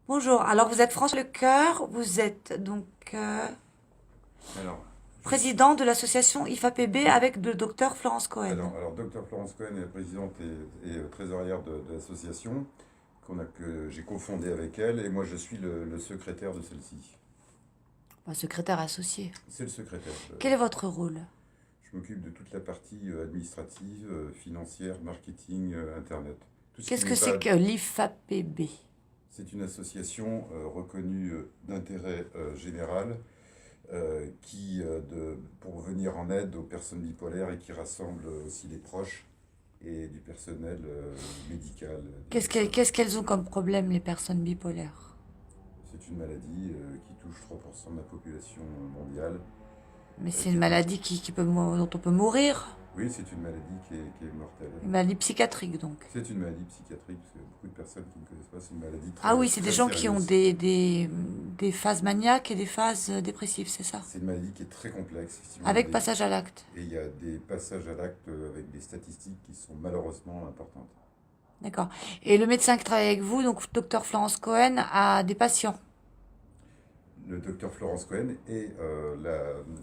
Bonjour, alors vous êtes François Lecoeur, vous êtes donc Alors, je suis- président de l'association IFAPB avec le docteur Florence Cohen. Dr Florence Cohen est la présidente et trésorière de l'association que j'ai cofondée avec elle, et moi je suis le secrétaire de celle-ci. Enfin, secrétaire associé. C'est le secrétaire. Quel est votre rôle? Je m'occupe de toute la partie administrative, financière, marketing, internet. Tout ce qui Qu'est-ce n'est que c'est pas. que l'IFAPB? C'est une association reconnue d'intérêt général pour venir en aide aux personnes bipolaires et qui rassemble aussi les proches et du personnel médical des personnes. Qu'est-ce qu'elles ont comme problème, les personnes bipolaires? C'est une maladie qui touche 3% de la population mondiale. Mais c'est Qui une est maladie dont on peut mourir. Oui, c'est une maladie qui est mortelle. Une maladie psychiatrique, donc. C'est une maladie psychiatrique, parce que beaucoup de personnes qui ne connaissent pas, c'est une maladie Ah très, oui, c'est des très gens qui ont sérieuse. des phases maniaques et des phases dépressives, c'est ça? C'est une maladie qui est très complexe, effectivement. Avec passage à l'acte. Et il y a des passages à l'acte avec des statistiques qui sont malheureusement importantes. D'accord. Et le médecin qui travaille avec vous, donc docteur Florence Cohen, a des patients. Le docteur Florence Cohen est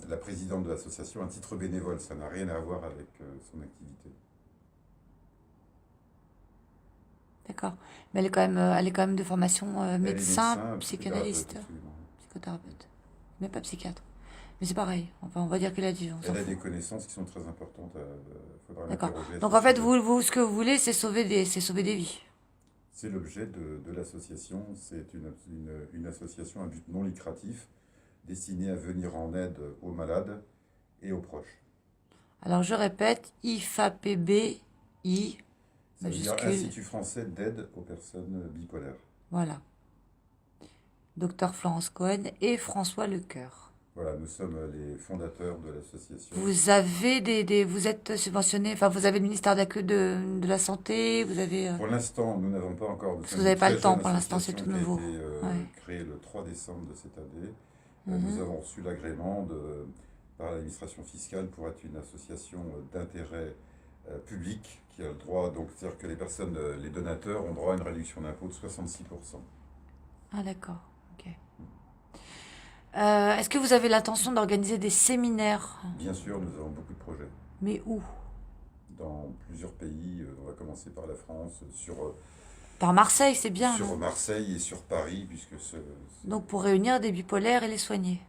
la présidente de l'association à titre bénévole. Ça n'a rien à voir avec son activité. D'accord. Mais elle est quand même de formation Elle est médecin, médecin, psychothérapeute, psychanalyste, absolument. psychothérapeute. Mais pas psychiatre. Mais c'est pareil. Enfin, on va dire qu'elle a dit, on s'en Elle a des fout. connaissances qui sont très importantes. Il faudra D'accord. l'interroger à Donc ce en fait, sujet. ce que vous voulez, c'est sauver des vies. C'est l'objet de l'association. C'est une association à but non lucratif destinée à venir en aide aux malades et aux proches. Alors je répète, IFAPB, I, Ça veut dire majuscule, Institut français d'aide aux personnes bipolaires. voilà. Docteur Florence Cohen et François Lecoeur. Voilà, nous sommes les fondateurs de l'association. Vous avez vous êtes subventionné, enfin vous avez le ministère de la Santé, vous avez... Pour l'instant, nous n'avons pas encore. Nous parce que sommes vous une n'avez pas très le temps jeune pour l'instant, c'est association tout qui a nouveau. été Ouais. créée le 3 décembre de cette année. Nous Mhm. avons reçu l'agrément par l'administration fiscale pour être une association d'intérêt public qui a le droit, donc c'est-à-dire que les personnes, les donateurs ont droit à une réduction d'impôt de 66%. Ah d'accord, ok. Est-ce que vous avez l'intention d'organiser des séminaires? Bien sûr, nous avons beaucoup de projets Mais où? dans plusieurs pays. On va commencer par la France, Par Marseille, c'est bien, sur non? Marseille et sur Paris, puisque Donc pour réunir des bipolaires et les soigner.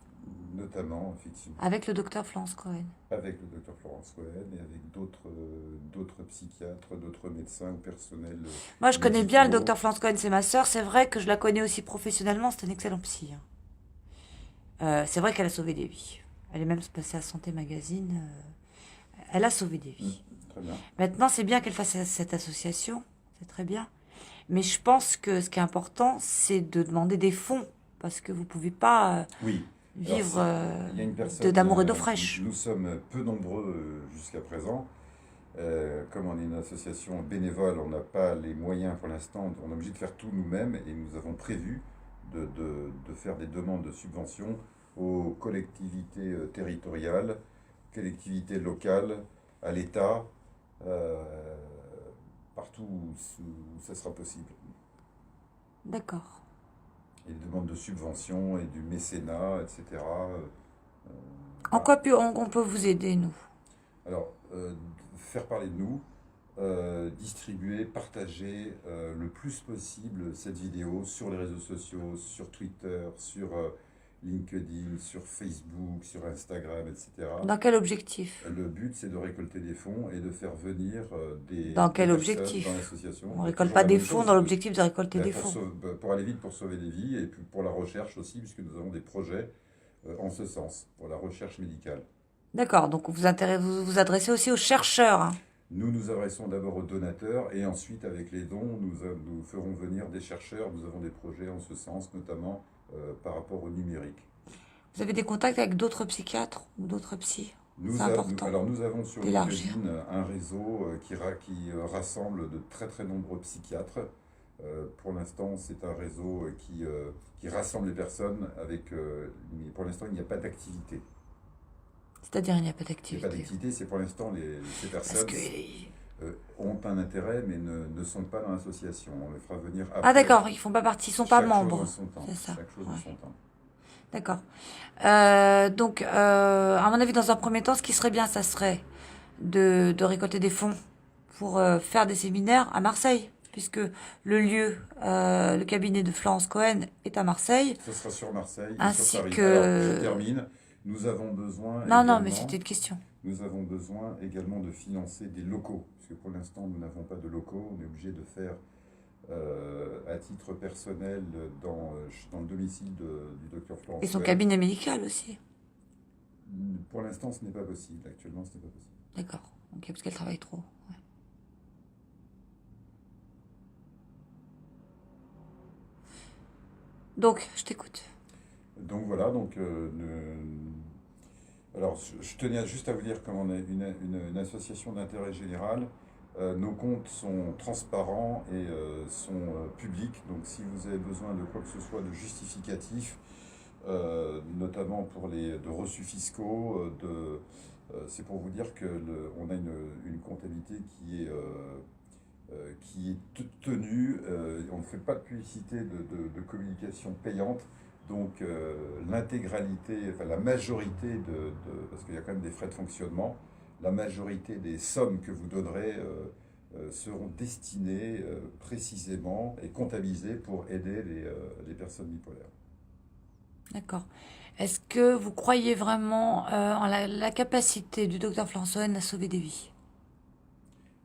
notamment, effectivement, Avec le docteur Florence Cohen. avec le docteur Florence Cohen et avec d'autres psychiatres, d'autres médecins ou personnels Moi, je connais bien le médicaux. docteur Florence Cohen, c'est ma sœur. C'est vrai que je la connais aussi professionnellement. C'est un excellent psy, hein. C'est vrai qu'elle a sauvé des vies. Elle est même passée à Santé Magazine. Elle a sauvé des Mm, vies. très bien. Maintenant, c'est bien qu'elle fasse cette association. C'est très bien. Mais je pense que ce qui est important, c'est de demander des fonds. Parce que vous ne pouvez pas Oui. Alors, vivre il y a une personne. d'amour et d'eau fraîche. Nous sommes peu nombreux jusqu'à présent. Comme on est une association bénévole, on n'a pas les moyens pour l'instant. On est obligé de faire tout nous-mêmes et nous avons prévu de faire des demandes de subventions aux collectivités territoriales, collectivités locales, à l'État, euh, partout où ça sera possible. D'accord. Et des demandes de subventions et du mécénat, etc. En Voilà. quoi on peut vous aider, nous? Alors, faire parler de nous, distribuer, partager le plus possible cette vidéo sur les réseaux sociaux, sur Twitter, sur LinkedIn, sur Facebook, sur Instagram, etc. Dans quel objectif? Le but, c'est de récolter des fonds et de faire venir Dans des quel personnes dans objectif? l'association. On Bah, récolte toujours pas la des même fonds chose, dans l'objectif de récolter bah, des fonds. pour aller vite, pour sauver des vies, et puis pour la recherche aussi, puisque nous avons des projets en ce sens, pour la recherche médicale. D'accord, donc vous vous adressez aussi aux chercheurs, hein. Nous nous adressons d'abord aux donateurs et ensuite, avec les dons, nous ferons venir des chercheurs. Nous avons des projets en ce sens, notamment par rapport au numérique. Vous avez des contacts avec d'autres psychiatres ou d'autres psys? C'est important Alors nous avons sur d'élargir. LinkedIn un réseau qui rassemble de très très nombreux psychiatres. Pour l'instant, c'est un réseau qui rassemble les personnes mais pour l'instant, il n'y a pas d'activité. C'est-à-dire il n'y a pas Il n'y a pas d'activité. d'activité, c'est pour l'instant ces Parce personnes que ont un intérêt mais ne sont pas dans l'association. On les fera venir Ah après. d'accord, ils font pas partie, ils sont pas Chaque chose en membres. son temps. C'est ça. Chaque chose en Ouais. son temps. D'accord. Donc, à mon avis, dans un premier temps, ce qui serait bien, ça serait de récolter des fonds pour faire des séminaires à Marseille, puisque le lieu, le cabinet de Florence Cohen est à Marseille, Ce sera sur Marseille et sur ainsi Paris. Alors, je que... termine. Nous avons besoin Non, non, mais c'était également, une question. nous avons besoin également de financer des locaux. Parce que pour l'instant, nous n'avons pas de locaux. On est obligé de faire à titre personnel dans le domicile du docteur Et Florence son Cohen. cabinet médical aussi. Pour l'instant, ce n'est pas possible. Actuellement, ce n'est pas possible. D'accord. Ok, parce qu'elle travaille trop. Ouais. Donc, je t'écoute. Donc voilà, alors je tenais juste à vous dire comme on est une association d'intérêt général, nos comptes sont transparents et sont publics. Donc si vous avez besoin de quoi que ce soit de justificatif, notamment pour de reçus fiscaux, c'est pour vous dire que on a une comptabilité qui est tenue. On ne fait pas de publicité de communication payante. Donc l'intégralité, enfin la majorité parce qu'il y a quand même des frais de fonctionnement, la majorité des sommes que vous donnerez seront destinées précisément et comptabilisées pour aider les personnes bipolaires. D'accord. Est-ce que vous croyez vraiment en la capacité du docteur Florence Cohen à sauver des vies?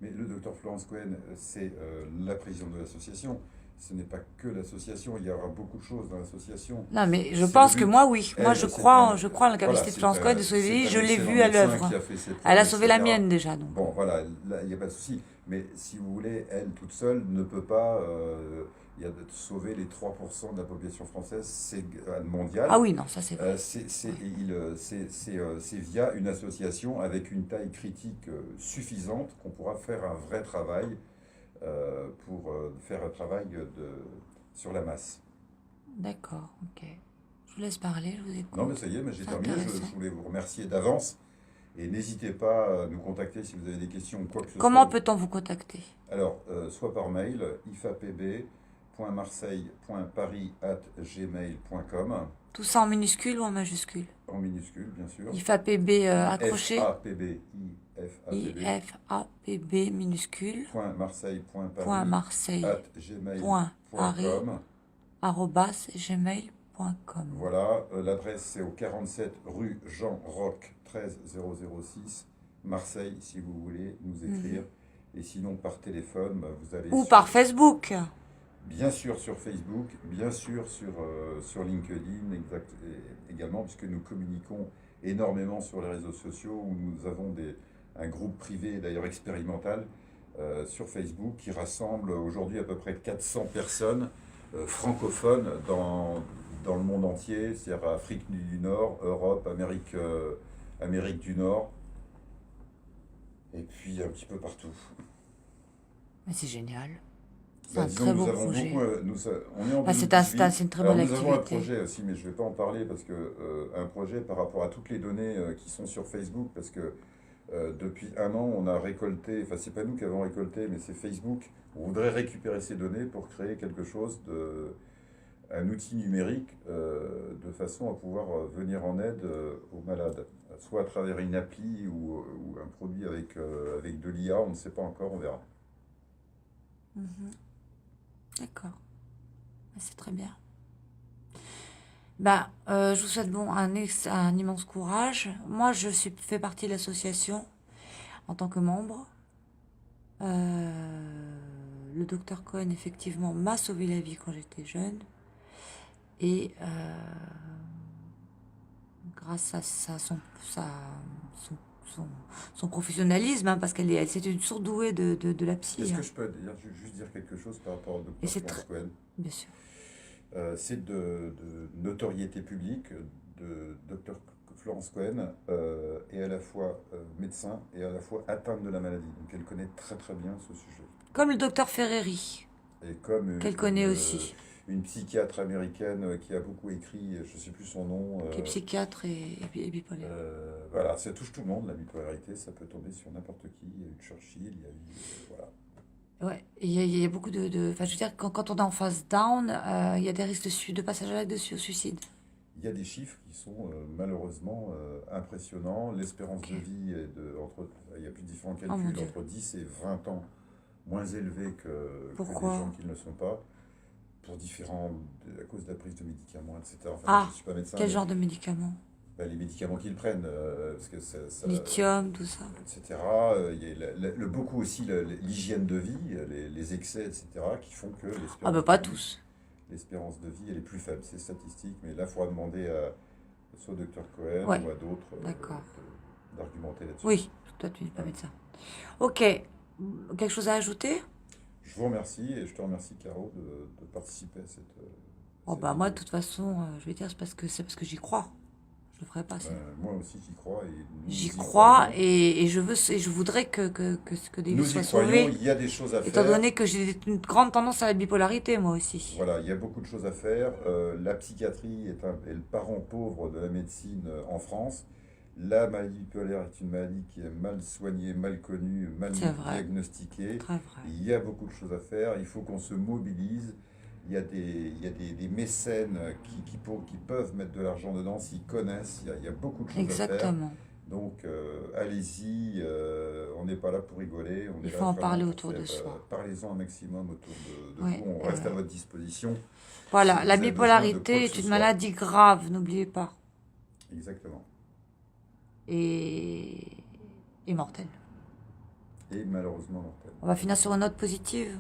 Mais le docteur Florence Cohen, c'est la présidente de l'association. Ce n'est pas que l'association, il y aura beaucoup de choses dans l'association. Non, mais je C'est pense le que but. moi, oui. Moi, Elle, je c'est crois, un, je crois en la voilà, capacité de Florence Cohen de sauver des vies. c'est Je un l'ai excellent vue à médecin l'œuvre. qui a fait ses Elle a preuves, sauvé la etc. mienne déjà, donc. Bon, voilà, là, il n'y a pas de souci. Mais si vous voulez, elle toute seule ne peut pas sauver les 3% de la population française mondiale. Ah oui, non, ça c'est vrai. C'est via une association avec une taille critique suffisante qu'on pourra faire un vrai travail pour faire un travail sur la masse. D'accord, ok. Je vous laisse parler, je vous écoute. Non, mais ça y est, mais j'ai C'est terminé. Je intéressant. voulais vous remercier d'avance et n'hésitez pas à nous contacter si vous avez des questions ou quoi que ce Comment soit. peut-on vous contacter? Alors, soit par mail, ifapb.marseille.paris@gmail.com, Tout ça en minuscule ou en majuscule? en minuscule, bien sûr. IFAPB accroché. IFAPB, IFAPB minuscule. point marseille.paris Point Marseille. Point Paris. gmail.com. @gmail.com. Voilà, l'adresse c'est au 47 rue Jean Roch 13006, Marseille, si vous voulez nous écrire. Et sinon par téléphone, vous allez Ou par Facebook. bien sûr sur Facebook, bien sûr sur LinkedIn également, puisque nous communiquons énormément sur les réseaux sociaux, où nous avons un groupe privé, d'ailleurs expérimental, sur Facebook, qui rassemble aujourd'hui à peu près 400 personnes francophones dans le monde entier, c'est-à-dire Afrique du Nord, Europe, Amérique du Nord, et puis un petit peu partout. Mais c'est génial. C'est Bah, un disons, très nous beau avons projet. beaucoup, on est en Ah, c'est 2018. c'est une très Alors, bonne nous avons un activité. projet aussi, mais je ne vais pas en parler parce que un projet par rapport à toutes les données qui sont sur Facebook, parce que depuis un an, on a récolté, enfin c'est pas nous qui avons récolté, mais c'est Facebook. On voudrait récupérer ces données pour créer quelque chose un outil numérique de façon à pouvoir venir en aide aux malades, soit à travers une appli ou un produit avec de l'IA, on ne sait pas encore, on verra. Mhm. D'accord. Ah, c'est très bien. Bah, je vous souhaite un immense courage. Moi, fais partie de l'association en tant que membre. Le docteur Cohen, effectivement, m'a sauvé la vie quand j'étais jeune. Et grâce à son professionnalisme, hein, parce c'était une surdouée de la psy. Est-ce Hein. que je peux juste dire quelque chose par rapport au Et docteur c'est Florence Cohen? bien sûr. C'est de notoriété publique de docteur Florence Cohen est à la fois médecin et à la fois atteinte de la maladie. Donc elle connaît très très bien ce sujet. Comme le docteur Ferreri, Et comme qu'elle connaît aussi. une psychiatre américaine qui a beaucoup écrit, je ne sais plus son nom. Qui est psychiatre et bipolaire. Voilà, ça touche tout le monde, la bipolarité, ça peut tomber sur n'importe qui. Il y a eu Churchill, il y a eu. Voilà. Ouais, il y a beaucoup enfin, je veux dire, quand on est en phase down, il y a des risques de passage à l'acte de suicide. Il y a des chiffres qui sont malheureusement impressionnants. L'espérance Ok. de vie il y a plus de différents Oh mon calculs, Dieu. entre 10 et 20 ans moins élevés que des gens Pourquoi? qui ne le sont pas, à cause de la prise de médicaments, etc. Enfin, moi, je ne Ah, suis pas médecin, quel mais genre de médicaments? les médicaments qu'ils prennent, parce que Lithium, tout ça. etc. Il y a beaucoup aussi l'hygiène de vie, les excès, etc., qui font que Ah bah pas tous. l'espérance de vie, elle est plus faible. C'est statistique, mais là, il faudra demander soit au docteur Cohen Ouais, ou à d'autres d'accord. d'argumenter là-dessus. Oui, toi tu n'es pas Ouais. médecin. Ok, quelque chose à ajouter? Je vous remercie et je te remercie, Caro, de participer à Oh cette bah moi de vidéo. toute façon, je vais dire c'est parce que j'y crois. Je le ferai pas sinon. Moi aussi, j'y crois et nous J'y y crois croyons. et je voudrais que des vies Nous y soient croyons, sauvées, il y a des choses à étant faire. donné que j'ai une grande tendance à la bipolarité moi aussi. Voilà, il y a beaucoup de choses à faire. La psychiatrie est le parent pauvre de la médecine en France. La maladie bipolaire est une maladie qui est mal soignée, mal connue, mal C'est vrai, diagnostiquée. très vrai. Il y a beaucoup de choses à faire. Il faut qu'on se mobilise. Il y a des mécènes qui peuvent mettre de l'argent dedans s'ils connaissent. Il y a beaucoup de choses à faire. Exactement. Donc, allez-y. On n'est pas là pour rigoler. On Il est faut là en vraiment parler pour autour faire. de soi. Parlez-en un maximum autour de Ouais, vous. On reste à votre disposition si voilà, vous la avez besoin de quoi bipolarité que est ce une soit. maladie grave, n'oubliez pas, Exactement. et, et mortelle. Et malheureusement mortel. On va finir sur une note positive.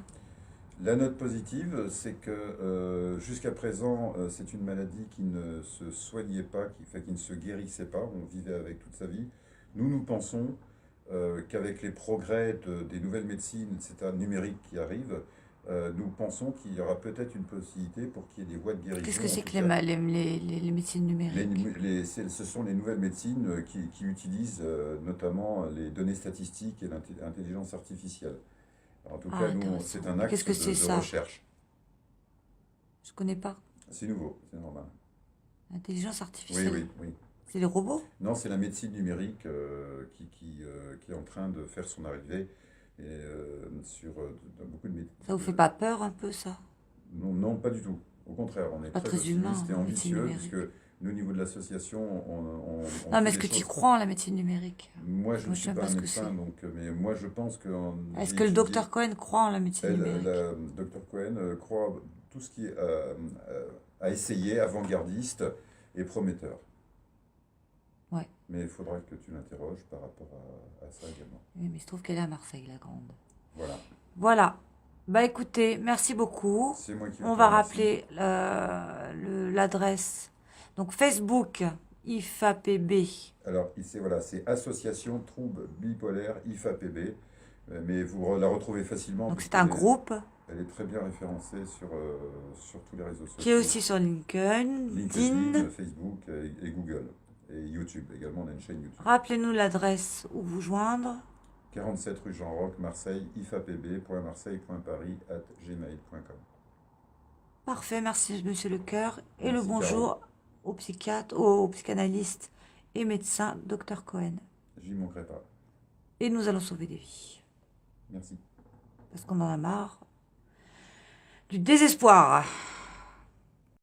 La note positive, c'est que jusqu'à présent, c'est une maladie qui ne se soignait pas, qui ne se guérissait pas. On vivait avec toute sa vie. Nous pensons qu'avec les progrès des nouvelles médecines, etc., numériques qui arrivent, nous pensons qu'il y aura peut-être une possibilité pour qu'il y ait des voies de Qu'est-ce guérison. que En c'est tout que cas, les médecines numériques? ce sont les nouvelles médecines qui utilisent notamment les données statistiques et l'intelligence artificielle. En tout Ah, cas, nous, intéressant. c'est un Et qu'est-ce axe que c'est de ça? recherche. Je connais pas. C'est nouveau, c'est normal. L'intelligence Oui, artificielle. oui, oui. C'est les robots? Non, c'est la médecine numérique qui est en train de faire son arrivée et, dans beaucoup de métiers. Ça vous fait pas peur un peu ça? Non, non, pas du tout. Au contraire, on est Pas très très humain, optimiste et hein, médecine ambitieux, numérique. puisque nous, au niveau de l'association, on Non, mais fait est-ce des que tu choses. crois en la médecine numérique? Moi, je ne Moi, je suis sais pas pas un ce que médecin, c'est. mais moi, je pense que Est-ce j'ai que le étudié. docteur Cohen croit en la médecine numérique? Dr Cohen croit tout ce qui est à essayer, avant-gardiste et prometteur. Ouais. Mais il faudra que tu l'interroges par rapport à ça également. Oui, mais il se trouve qu'elle est à Marseille, la grande. Voilà. Voilà. Bah écoutez, merci beaucoup. C'est moi qui On te va remercie. rappeler l'adresse. Donc Facebook, IFAPB. Alors, ici, voilà, c'est Association Troubles Bipolaires IFAPB. Mais vous la retrouvez facilement Donc c'est puisqu'elle un groupe elle est très bien référencée sur tous les réseaux qui est sociaux. aussi sur LinkedIn. LinkedIn, Facebook et Google. Et YouTube également, on a une chaîne YouTube. Rappelez-nous l'adresse où vous joindre. 47 rue Jean Roch, Marseille, ifapb.marseille.paris@gmail.com. Parfait, merci Monsieur Lecoeur. Et le Merci, bonjour au psychiatre, au psychanalyste et médecin Dr Cohen. J'y manquerai pas. Et nous allons sauver des vies. Merci. Parce qu'on en a marre du désespoir.